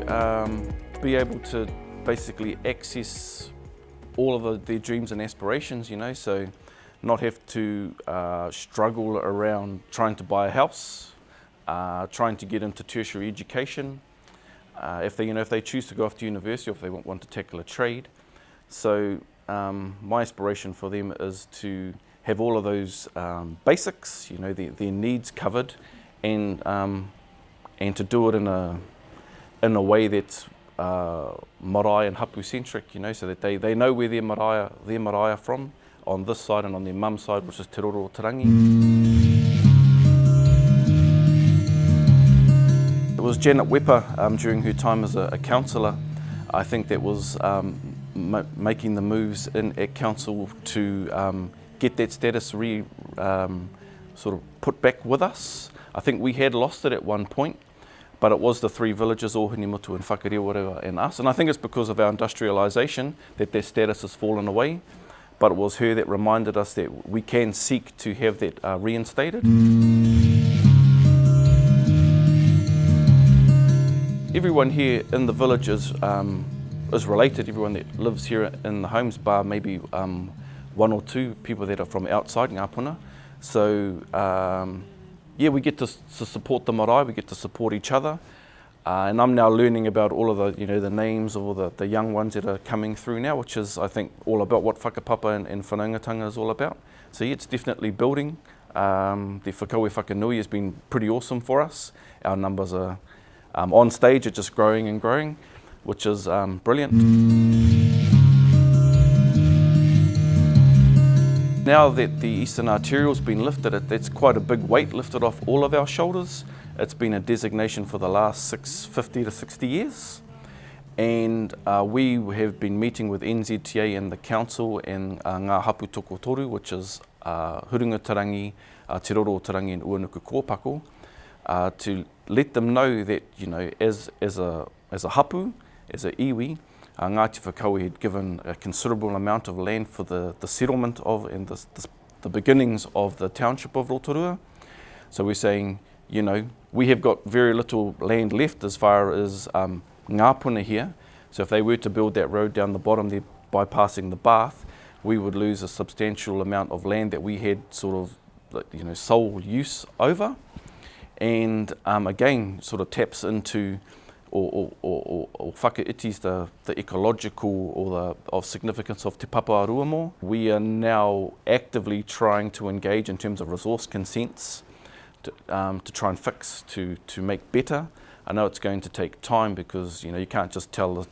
be able to basically access all of their dreams and aspirations, you know, so not have to struggle around trying to buy a house, trying to get into tertiary education, if they choose to go off to university, or if they want to tackle a trade. So my aspiration for them is to have all of those basics, you know, their needs covered, and to do it in a way that's marae and hapu centric, you know, so that they know where their marae are from, on this side and on their mum side, which is Te Hurungaterangi. It was Janet Wepa during her time as a councillor, I think, that was making the moves at council to get that status sort of put back with us. I think we had lost it at one point, but it was the three villages, Ohinimutu and Whakarewarewa and us, and I think it's because of our industrialisation that their status has fallen away, but it was her that reminded us that we can seek to have that reinstated. Everyone here in the village is related, everyone that lives here in the homes, bar maybe one or two people that are from outside Ngāpuna. So yeah, we get to support the marae, we get to support each other, and I'm now learning about all of the, you know, the names of all the young ones that are coming through now, which is, I think, all about what whakapapa and whanaungatanga is all about. So yeah, it's definitely building. The whakaue whakanui has been pretty awesome for us. Our numbers are on stage, are just growing and growing, which is brilliant. Now that the Eastern Arterial's been lifted, it's quite a big weight lifted off all of our shoulders. It's been a designation for the last 50 to 60 years. And we have been meeting with NZTA and the council and ngā hapu tokotoru, which is Hurungaterangi, Te Rorotarangi and Uanuku Kōpako, to let them know that, you know, as a hapu, as a iwi, Ngāti Whakaue had given a considerable amount of land for the settlement of and the beginnings of the township of Rotorua. So we're saying, you know, we have got very little land left as far as Ngāpuna here. So if they were to build that road down the bottom there, bypassing the Bath, we would lose a substantial amount of land that we had sort of, you know, sole use over. And again, sort of taps into or whakaitis the ecological or of significance of Te Papa Aruamo. We are now actively trying to engage in terms of resource consents to try and fix, to make better. I know it's going to take time because, you know, you can't just tell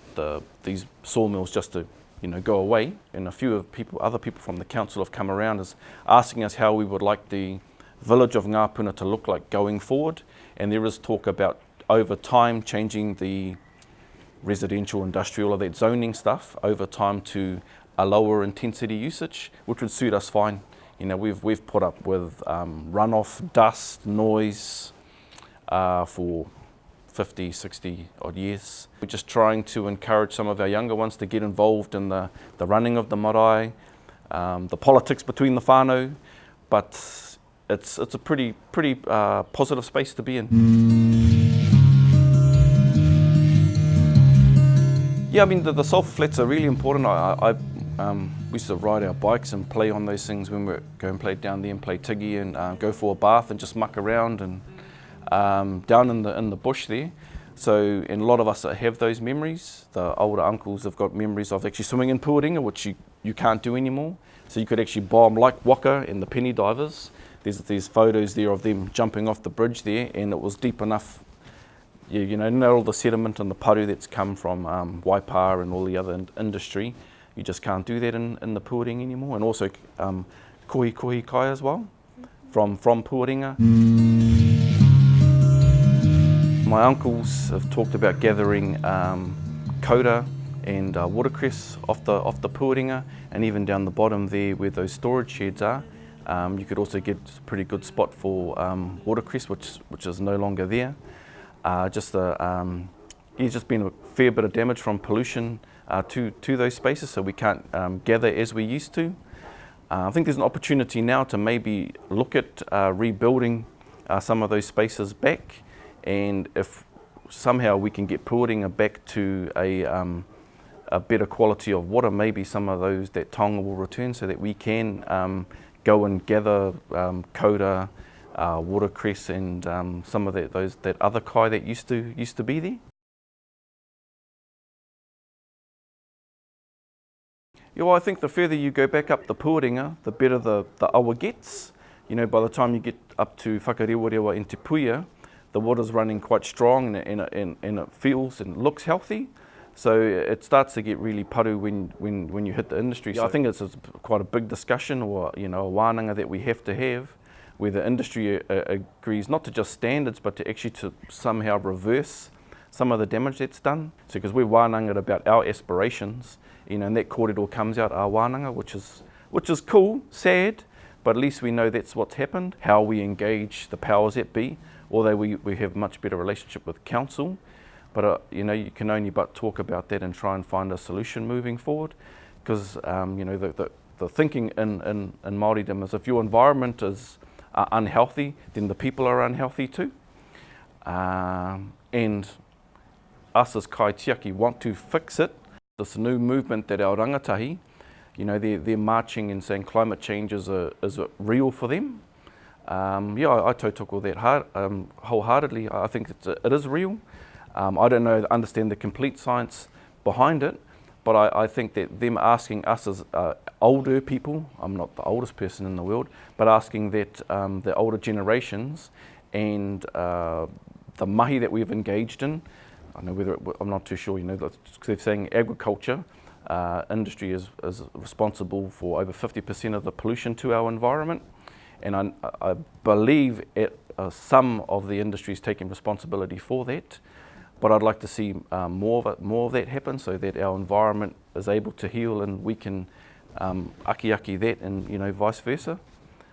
these sawmills just to, you know, go away. And a few other people from the council have come around as asking us how we would like the village of Ngāpuna to look like going forward. And there is talk about over time changing the residential, industrial, or that zoning stuff over time to a lower intensity usage, which would suit us fine. You know, we've put up with runoff, dust, noise for 50, 60 odd years. We're just trying to encourage some of our younger ones to get involved in the running of the marae, the politics between the whānau, but it's a pretty positive space to be in. Yeah, I mean, the sulphur flats are really important. We used to ride our bikes and play on those things when we go and play down there and play tiggy and go for a bath and just muck around and down in the bush there. So, and a lot of us have those memories. The older uncles have got memories of actually swimming in Puaringa, which you can't do anymore. So you could actually bomb like Waka and the penny divers. There's photos there of them jumping off the bridge there, and it was deep enough. You know all the sediment and the paru that's come from Waipa and all the other industry. You just can't do that in the Puaringa anymore. And also kohi kai as well, from Puaringa. My uncles have talked about gathering koura and watercress off the Puaringa, and even down the bottom there where those storage sheds are. You could also get a pretty good spot for watercress, which is no longer there. There's just been a fair bit of damage from pollution to those spaces, so we can't gather as we used to. I think there's an opportunity now to maybe look at rebuilding some of those spaces back, and if somehow we can get Puoringa back to a better quality of water, maybe some of those that tonga will return so that we can go and gather koura, watercress and some of that other kai that used to be there. Yeah, well, I think the further you go back up the Puoringa, the better the awa gets. You know, by the time you get up to Whakarewarewa and Te Puia, the water's running quite strong and it feels and looks healthy. So it starts to get really paru when you hit the industry. So I think it's quite a big discussion, or you know, a wānanga that we have to have, where the industry agrees not to just standards, but to actually to somehow reverse some of the damage that's done. So because we're wānanga about our aspirations, you know, and that kōrero comes out our wānanga, which is cool, sad, but at least we know that's what's happened. How we engage the powers that be, although we have much better relationship with council. But you know, you can only but talk about that and try and find a solution moving forward, because you know, the thinking in Māoridom is if your environment is unhealthy, then the people are unhealthy too. And us as kaitiaki want to fix it. This new movement that our rangatahi, you know, they're marching and saying climate change is real for them. Yeah, I tautoko that wholeheartedly. I think it is real. I don't understand the complete science behind it, but I think that them asking us as older people, I'm not the oldest person in the world, but asking that the older generations and the mahi that we've engaged in, I know whether I'm not too sure, you know, they're saying agriculture industry is responsible for over 50% of the pollution to our environment, and I believe some of the industry is taking responsibility for that. But I'd like to see more of that happen, so that our environment is able to heal and we can aki that, and you know, vice versa,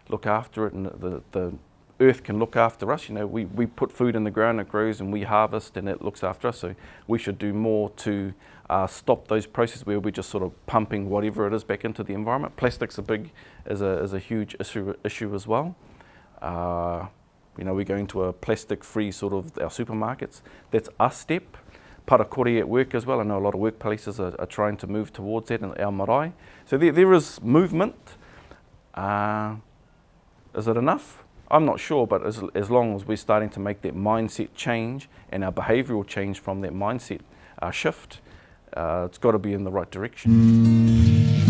look after it, and the earth can look after us. You know, we put food in the ground, it grows, and we harvest, and it looks after us. So we should do more to stop those processes where we're just sort of pumping whatever it is back into the environment. Plastics is a huge issue as well. You know, we're going to a plastic-free sort of our supermarkets. That's a step. Parakore at work as well. I know a lot of workplaces are trying to move towards that in our marae. So there is movement. Is it enough? I'm not sure, but as long as we're starting to make that mindset change and our behavioural change from that mindset shift, it's got to be in the right direction.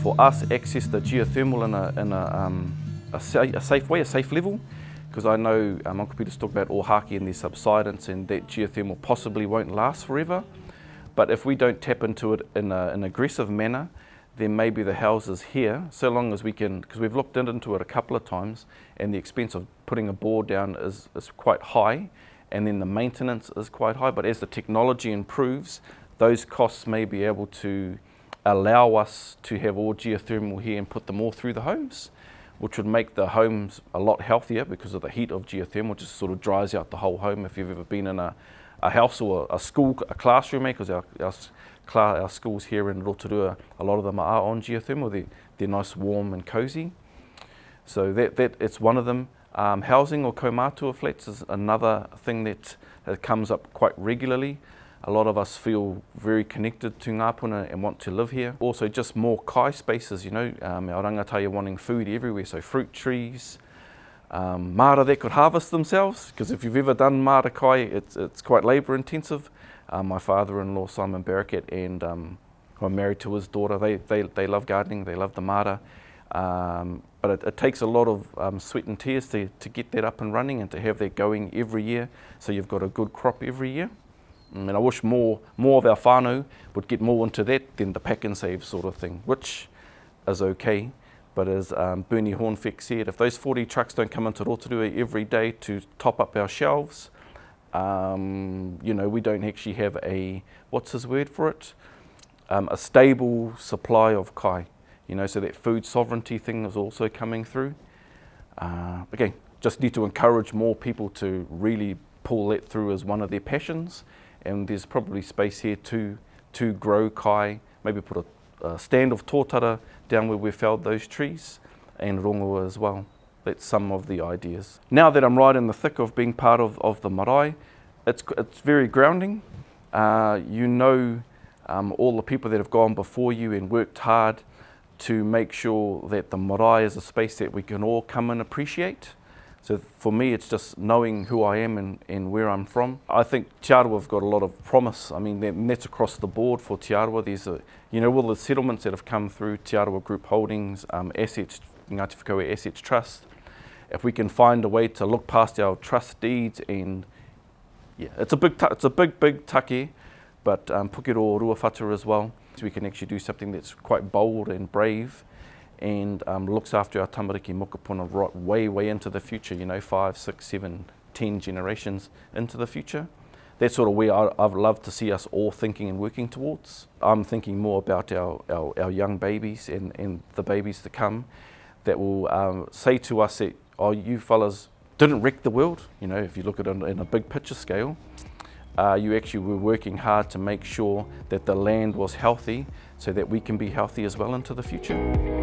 For us, access the geothermal in a safe way, a safe level, because I know Uncle Peter's talked about Ohaki and their subsidence, and that geothermal possibly won't last forever. But if we don't tap into it in an aggressive manner, then maybe the houses here, so long as we can, because we've looked into it a couple of times, and the expense of putting a board down is quite high, and then the maintenance is quite high. But as the technology improves, those costs may be able to allow us to have all geothermal here and put them all through the homes, which would make the homes a lot healthier because of the heat of geothermal. Just sort of dries out the whole home. If you've ever been in a house or a school, a classroom, because our schools here in Rotorua, a lot of them are on geothermal. They're nice, warm and cosy. So that it's one of them. Housing or kaumātua flats is another thing that comes up quite regularly. A lot of us feel very connected to Ngāpuna and want to live here. Also just more kai spaces, you know, our rangatai are wanting food everywhere, so fruit trees, mara that could harvest themselves, because if you've ever done mara kai, it's quite labour intensive. My father-in-law Simon Barracat, and who I'm married to his daughter, they love gardening, they love the mara. But it takes a lot of sweat and tears to get that up and running and to have that going every year, so you've got a good crop every year. And I wish more of our whānau would get more into that than the pack and save sort of thing, which is okay. But as Bernie Hornfeck said, if those 40 trucks don't come into Rotorua every day to top up our shelves, you know, we don't actually have a, what's his word for it? A stable supply of kai. You know, so that food sovereignty thing is also coming through. Again, just need to encourage more people to really pull that through as one of their passions. And there's probably space here to grow kai, maybe put a stand of tōtara down where we felled those trees, and rongoa as well. That's some of the ideas. Now that I'm right in the thick of being part of the marae, it's very grounding. You know all the people that have gone before you and worked hard to make sure that the marae is a space that we can all come and appreciate. So for me, it's just knowing who I am and where I'm from. I think Te Arawa have got a lot of promise. I mean, that's across the board for Te Arawa. There's all the settlements that have come through Te Arawa Group Holdings, assets, Ngāti Whakaue Assets Trust. If we can find a way to look past our trust deeds, and yeah, it's a big take, but pukero ruawhata as well. So we can actually do something that's quite bold and brave, and looks after our tamariki mokopuna right way into the future, 5, 6, 7, 10 generations into the future. That's sort of where I'd love to see us all thinking and working towards. I'm thinking more about our young babies and the babies to come that will say to us that, oh, you fellas didn't wreck the world. If you look at it in a big picture scale, you actually were working hard to make sure that the land was healthy so that we can be healthy as well into the future.